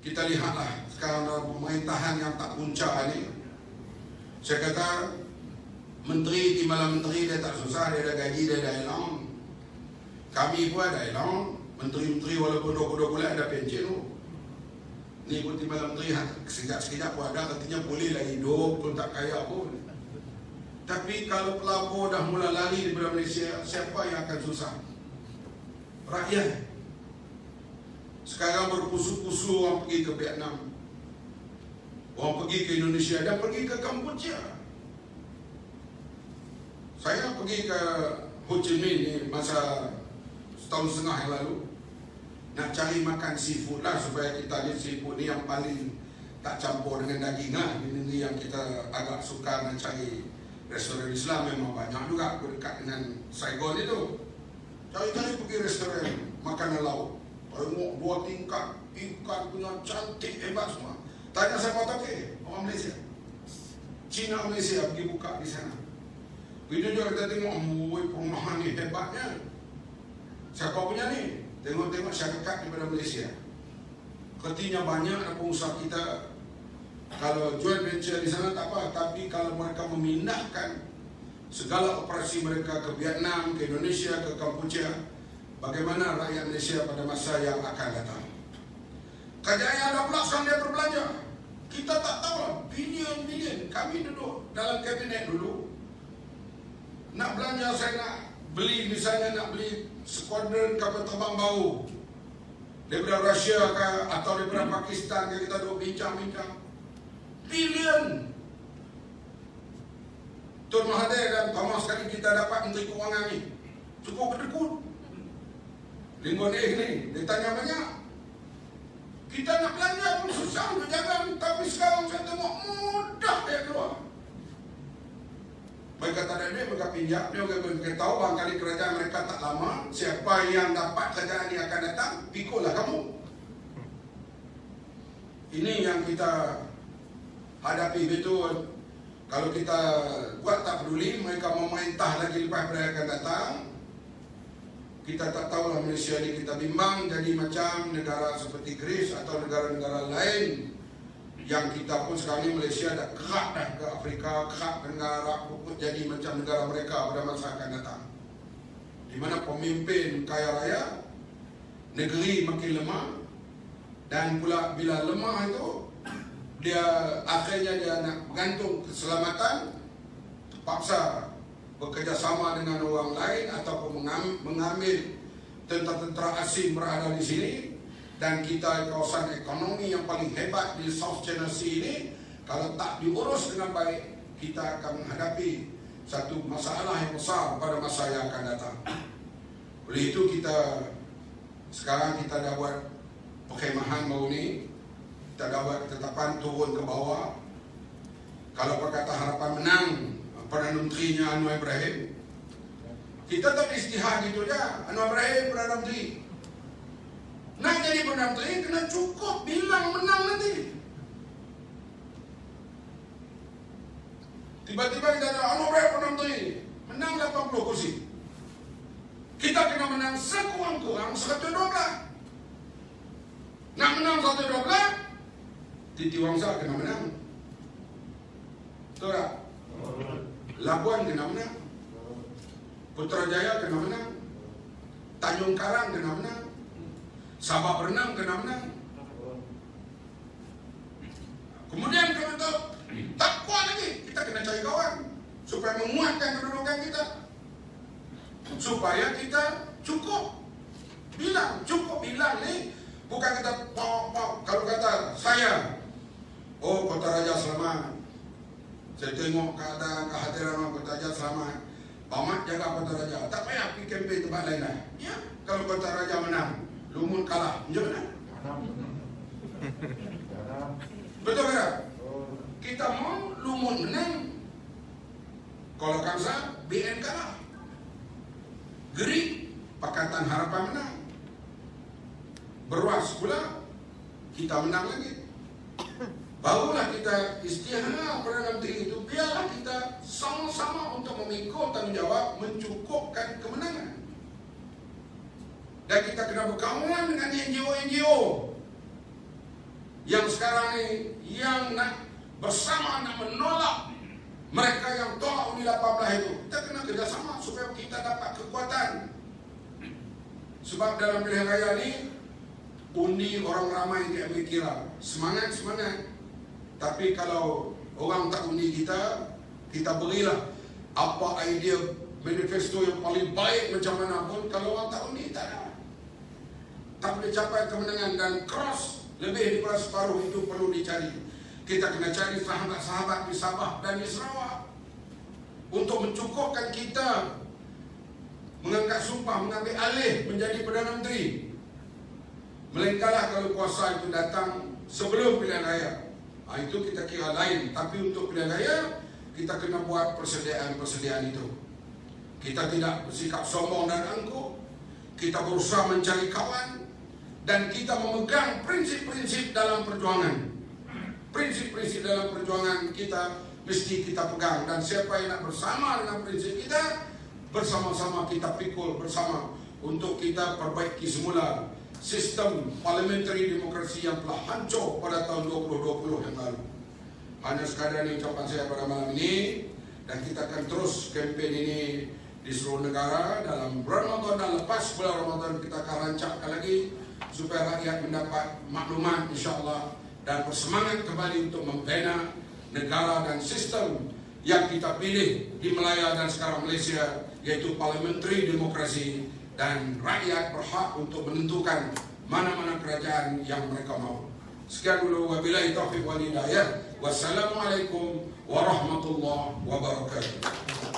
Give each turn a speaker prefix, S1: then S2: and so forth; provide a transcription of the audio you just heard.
S1: kita lihatlah sekarang dalam pemerintahan yang tak punca ni. Saya kata menteri, timbalan menteri dia tak susah, dia ada gaji, dia ada allowance. Kami pun ada allowance. Menteri-menteri walaupun 22 bulan ada pencen tu. Ni pun timbalan menteri sekejap-sekejap pun ada, katanya bolehlah hidup pun tak kaya pun. Tapi kalau pelabur dah mula lari daripada Malaysia, siapa yang akan susah? Rakyat. Sekarang berpusu-pusu orang pergi ke Vietnam, orang pergi ke Indonesia dan pergi ke Kamboja. Saya pergi ke Ho Chi Minh ni masa setahun setengah yang lalu, nak cari makan seafood lah, supaya kita lihat seafood ni yang paling tak campur dengan daging lah. Ini yang kita agak suka nak cari. Restoran Islam memang banyak juga dekat dengan Saigon itu. Cari-cari pergi restoran makanan laut, tengok 2 tingkat, ikan punya cantik, hebat semua. Tanya siapa tahu ke? Orang Malaysia, Cina Malaysia pergi buka di sana. Begitu juga kita tengok, perumahan ni hebatnya. Siapa punya ni? Tengok-tengok syarikat daripada Malaysia. Ketinya banyak pengusaha kita. Kalau joint venture di sana tak apa, tapi kalau mereka memindahkan segala operasi mereka ke Vietnam, ke Indonesia, ke Kamboja, bagaimana rakyat Malaysia pada masa yang akan datang? Kerajaan ada pula sekarang dia berbelanja. Kita tak tahu lah, bilion-bilion. Kami duduk dalam kabinet dulu, nak belanja, saya nak beli, misalnya nak beli skuadron kapal terbang baru daripada Rusia ke, atau daripada Pakistan, kita duduk bincang-bincang. Bilion. Tun Mahathir dan pertama sekali kita dapat Menteri Kewangan ni, cukup berdekut. Lingkungan ni, dia tanya banyak. Kita nak belanja pun susah nak jaga, tapi sekarang saya tengok mudah dia keluar. Mereka tak ada duit, mereka pinjam. Dia mereka tahu barangkali kerajaan mereka tak lama. Siapa yang dapat kerajaan yang akan datang, pikulah kamu. Ini yang kita hadapi betul. Kalau kita buat tak peduli, mereka memerintah lagi lepas mereka akan datang. Kita tak tahulah Malaysia ni, kita bimbang jadi macam negara seperti Greece atau negara-negara lain yang kita pun sekarang ni Malaysia dah kerak dah ke Afrika, kerak ke negara Arab, jadi macam negara mereka pada masa akan datang, di mana pemimpin kaya raya, negeri makin lemah, dan pula bila lemah itu dia akhirnya dia nak bergantung keselamatan, terpaksa bekerjasama dengan orang lain ataupun mengambil tentera-tentera asing berada di sini. Dan kita kawasan ekonomi yang paling hebat di South China Sea ini, kalau tak diurus dengan baik, kita akan menghadapi satu masalah yang besar pada masa yang akan datang. Oleh itu sekarang kita dah buat perkhemahan baru ni. Kita dah buat ketetapan turun ke bawah. Kalau Pakatan Harapan menang, Perdana Menterinya Anwar Ibrahim, kita tak istihad gitu je. Anwar Ibrahim Perdana Menteri, nak jadi Perdana Menteri kena cukup bilang menang nanti. Tiba-tiba kita ada Anwar Ibrahim Perdana Menteri menang 80 kursi. Kita kena menang sekurang-kurang 112. Nak menang 112, Titi Wangsa kena menang. Betul tak? Labuan kena menang, Putrajaya kena menang, Tanjung Karang kena menang, Sabak Bernam kena menang. Kemudian kalau tak kuat lagi, kita kena cari kawan supaya menguatkan kedudukan kita, supaya kita cukup bilang ni. Bukan kita kalau kata saya, oh Kota Raja selamat, saya tengok keadaan kehadiran Kota Raja selamat, Bamat jaga Kota Raja, tak payah pergi kempen tempat lain lah. Ya, kalau Kota Raja menang, Lumut kalah, macam mana? Betul tak? Kita mau Lumut menang, kalau Kamsa BN kalah, Gerik Pakatan Harapan menang, Berwas pula kita menang lagi. Barulah kita istiharah Perdana Menteri itu, biarlah kita sama-sama untuk memikul tanggungjawab mencukupkan kemenangan. Dan kita kena berkawan dengan NGO-NGO yang sekarang ini yang nak bersama nak menolak mereka yang tolak Undi 18 itu. Kita kena kerjasama supaya kita dapat kekuatan. Sebab dalam pilihan raya ni undi orang ramai diambil kira. Semangat. Tapi kalau orang tak undi kita berilah apa idea manifesto yang paling baik macam mana pun, kalau orang tak undi tak boleh capai kemenangan. Dan cross lebih daripada separuh itu perlu dicari. Kita kena cari sahabat-sahabat di Sabah dan di Sarawak untuk mencukupkan kita mengangkat sumpah, mengambil alih menjadi Perdana Menteri. Melainkanlah kalau kuasa itu datang sebelum pilihan raya, itu kita kira lain. Tapi untuk pilihan raya, kita kena buat persediaan itu. Kita tidak bersikap sombong dan angkuh. Kita berusaha mencari kawan, dan kita memegang prinsip-prinsip dalam perjuangan. Prinsip-prinsip dalam perjuangan kita mesti kita pegang. Dan siapa yang nak bersama dengan prinsip kita, bersama-sama kita pikul bersama untuk kita perbaiki semula sistem parliamentary demokrasi yang telah hancur pada tahun 2020 yang lalu. Hanya sekadar ini ucapan saya pada malam ini, dan kita akan terus kempen ini di seluruh negara. Dalam bulan Ramadan dan lepas bulan Ramadan kita akan rancangkan lagi supaya rakyat mendapat maklumat insya-Allah dan bersemangat kembali untuk membina negara dan sistem yang kita pilih di Melaya dan sekarang Malaysia, yaitu parliamentary demokrasi, dan rakyat berhak untuk menentukan mana-mana kerajaan yang mereka mahu. Sekian dulu, wabillahi taufiq wal hidayah. Wassalamualaikum warahmatullahi wabarakatuh.